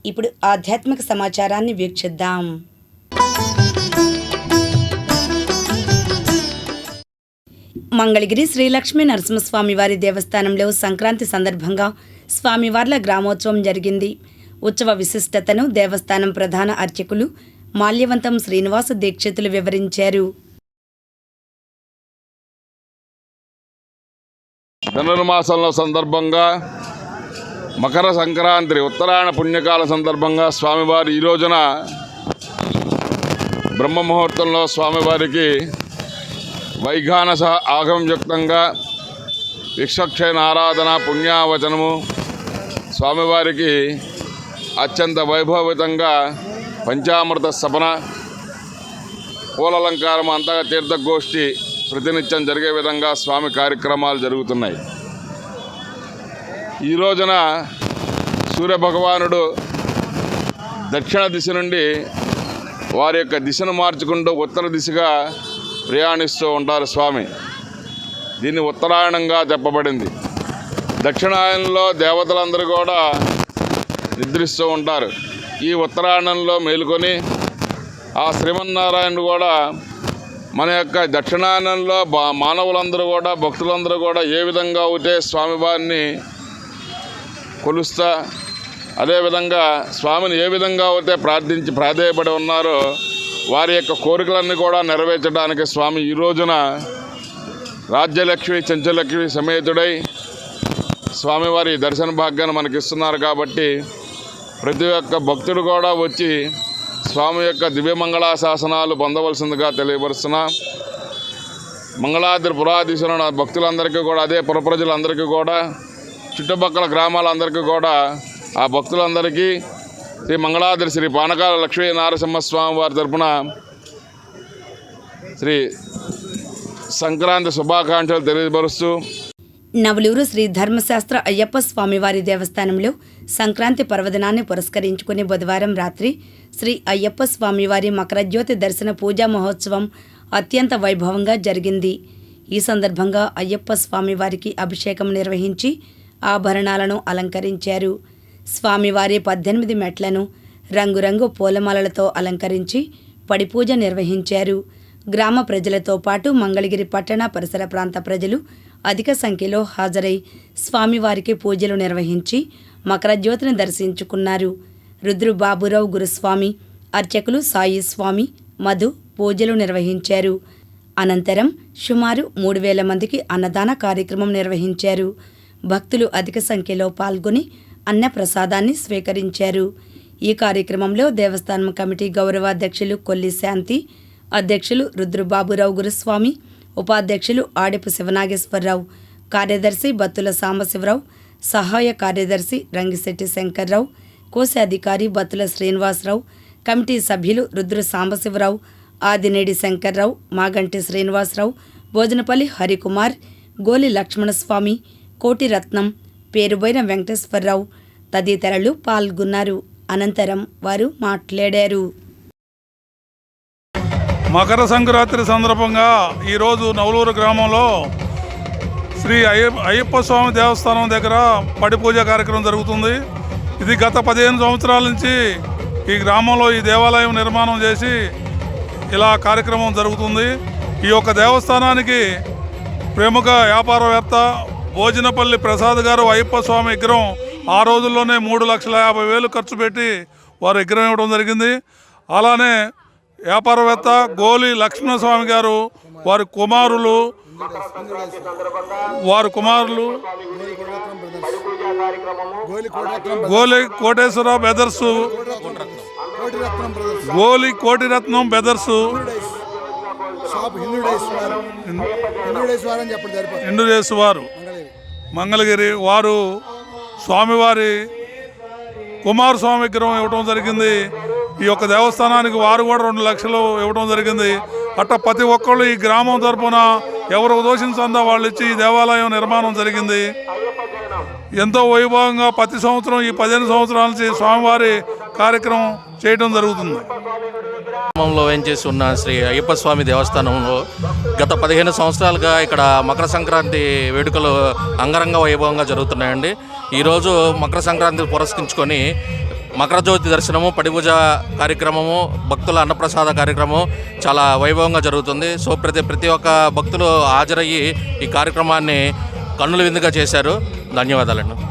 ఇప్పుడు ఆధ్యాత్మిక సమాచారాన్ని వీక్షిద్దాం. మంగళగిరి శ్రీ లక్ష్మీ నరసింహస్వామి వారి దేవస్థానంలో సంక్రాంతి సందర్భంగా స్వామివార్ల గ్రామోత్సవం జరిగింది. ఉత్సవ విశిష్టతను దేవస్థానం ప్రధాన అర్చకులు మాల్యవంతం శ్రీనివాస దీక్షితులు వివరించారు. ధనుర్మాసంలో సందర్భంగా మకర సంక్రాంతి ఉత్తరాయణ పుణ్యకాల సందర్భంగా స్వామివారి ఈ రోజున బ్రహ్మ ముహూర్తంలో స్వామివారికి వైఘానస ఆగమయుక్తంగా విశ్వక్షేణ ఆరాధన పుణ్యావచనము స్వామివారికి అత్యంత వైభవితంగా పంచామృత సపన పూలలంకారం అంతగా తీర్థగోష్ఠి ప్రతినిత్యం జరిగే విధంగా స్వామి కార్యక్రమాలు జరుగుతున్నాయి. ఈ రోజున సూర్యభగవానుడు దక్షిణ దిశ నుండి వారి యొక్క దిశను మార్చుకుంటూ ఉత్తర దిశగా ప్రయాణిస్తూ ఉంటారు స్వామి. దీన్ని ఉత్తరాయణంగా చెప్పబడింది. దక్షిణాయనంలో దేవతలందరూ కూడా నిద్రిస్తూ ఉంటారు. ఈ ఉత్తరాయణంలో మేలుకొని ఆ శ్రీమన్నారాయణుడు కూడా మన యొక్క దక్షిణాయనంలో మానవులందరూ కూడా భక్తులందరూ కూడా ఏ విధంగా అయితే స్వామివారిని కొలుస్తా అదేవిధంగా స్వామిని ఏ విధంగా అయితే ప్రాధేయపడి ఉన్నారో వారి యొక్క కోరికలన్నీ కూడా నెరవేర్చడానికి స్వామి ఈ రోజున రాజ్యలక్ష్మి చెంచలక్ష్మి సమేతుడై స్వామివారి దర్శన భాగ్యాన్ని మనకిస్తున్నారు. కాబట్టి ప్రతి ఒక్క భక్తుడు కూడా వచ్చి స్వామి యొక్క దివ్యమంగళాశాసనాలు పొందవలసిందిగా తెలియపరుస్తున్నా. మంగళాద్రి పురాధీశ్వరుల భక్తులందరికీ కూడా అదే పుర ప్రజలందరికీ కూడా చుట్టుపక్కల గ్రామాలందరికీ కూడా ఆ భక్తులందరికీ శ్రీ మంగళాద్రి శ్రీ పానకాల లక్ష్మీ నరసింహస్వామి వారి తరపున శ్రీ సంక్రాంతి శుభాకాంక్షలు తెలియపరుస్తూ నవలూరు శ్రీ ధర్మశాస్త్ర అయ్యప్ప స్వామివారి దేవస్థానంలో సంక్రాంతి పర్వదినాన్ని పురస్కరించుకుని బుధవారం రాత్రి శ్రీ అయ్యప్ప స్వామివారి మకరజ్యోతి దర్శన పూజా మహోత్సవం అత్యంత వైభవంగా జరిగింది. ఈ సందర్భంగా అయ్యప్ప స్వామివారికి అభిషేకం నిర్వహించి ఆభరణాలను అలంకరించారు. స్వామివారి 18 మెట్లను రంగురంగు పూలమాలలతో అలంకరించి పడిపూజ నిర్వహించారు. గ్రామ ప్రజలతో పాటు మంగళగిరి పట్టణ పరిసర ప్రాంత ప్రజలు అధిక సంఖ్యలో హాజరై స్వామివారికి పూజలు నిర్వహించి మకరజ్యోతిని దర్శించుకున్నారు. రుద్రుబాబురావు గురుస్వామి, అర్చకులు సాయి స్వామి, మధు పూజలు నిర్వహించారు. అనంతరం సుమారు 3000 మందికి అన్నదాన కార్యక్రమం నిర్వహించారు. భక్తులు అధిక సంఖ్యలో పాల్గొని అన్నప్రసాదాన్ని స్వీకరించారు. ఈ కార్యక్రమంలో దేవస్థానం కమిటీ గౌరవాధ్యక్షులు కొల్లి శాంతి, అధ్యక్షులు రుద్రుబాబురావు గురుస్వామి, ఉపాధ్యక్షులు ఆడెపు శివనాగేశ్వరరావు, కార్యదర్శి బత్తుల సాంబశివరావు, సహాయ కార్యదర్శి రంగిశెట్టి శంకర్రావు, కోశాధికారి బత్తుల శ్రీనివాసరావు, కమిటీ సభ్యులు రుద్ర సాంబశివరావు, ఆదినేడి శంకర్రావు, మాగంటి శ్రీనివాసరావు, భోజనపల్లి హరికుమార్, గోలి లక్ష్మణస్వామి, కోటిరత్నం, పేరుబోయిన వెంకటేశ్వరరావు తదితరులు పాల్గొన్నారు. అనంతరం వారు మాట్లాడారు. మకర సంక్రాంతి సందర్భంగా ఈరోజు నవలూరు గ్రామంలో శ్రీ అయ్యప్ప స్వామి దేవస్థానం దగ్గర పడి పూజ కార్యక్రమం జరుగుతుంది. ఇది గత 15 సంవత్సరాల నుంచి ఈ గ్రామంలో ఈ దేవాలయం నిర్మాణం చేసి ఇలా కార్యక్రమం జరుగుతుంది. ఈ యొక్క దేవస్థానానికి ప్రముఖ వ్యాపారవేత్త భోజనపల్లి ప్రసాద్ గారు అయ్యప్ప స్వామి విగ్రహం ఆ రోజుల్లోనే 3,50,000 ఖర్చు పెట్టి వారు విగ్రహం ఇవ్వడం జరిగింది. అలానే వ్యాపారవేత్త గోలి లక్ష్మణస్వామి గారు వారి కుమారులు గోలి కోటేశ్వర బెదర్సు, గోలి కోటిరత్నం బెదర్సు, ఇండుదేశ్వారు మంగళగిరి వారు స్వామివారి కుమారస్వామి విగ్రహం ఇవ్వడం జరిగింది. ఈ యొక్క దేవస్థానానికి వారు కూడా 2 లక్షలు ఇవ్వడం జరిగింది. అట్లా ప్రతి ఒక్కళ్ళు ఈ గ్రామం తరపున ఎవరు దోషించందా వాళ్ళు ఇచ్చి ఈ దేవాలయం నిర్మాణం జరిగింది. ఎంతో వైభవంగా ప్రతి సంవత్సరం ఈ 15 సంవత్సరాల నుంచి స్వామివారి కార్యక్రమం చేయడం జరుగుతుంది. గ్రామంలో వేంచేసి ఉన్న శ్రీ అయ్యప్ప స్వామి దేవస్థానంలో గత 15 సంవత్సరాలుగా ఇక్కడ మకర సంక్రాంతి వేడుకలు అంగరంగ వైభవంగా జరుగుతున్నాయండి. ఈరోజు మకర సంక్రాంతి పురస్కరించుకొని మకర జ్యోతి దర్శనము, పడిపూజ కార్యక్రమము, భక్తుల అన్నప్రసాద కార్యక్రమం చాలా వైభవంగా జరుగుతుంది. సో ప్రతి ఒక్క భక్తులు హాజరయ్యి ఈ కార్యక్రమాన్ని కన్నుల విందుగా చేశారు. ధన్యవాదాలండి.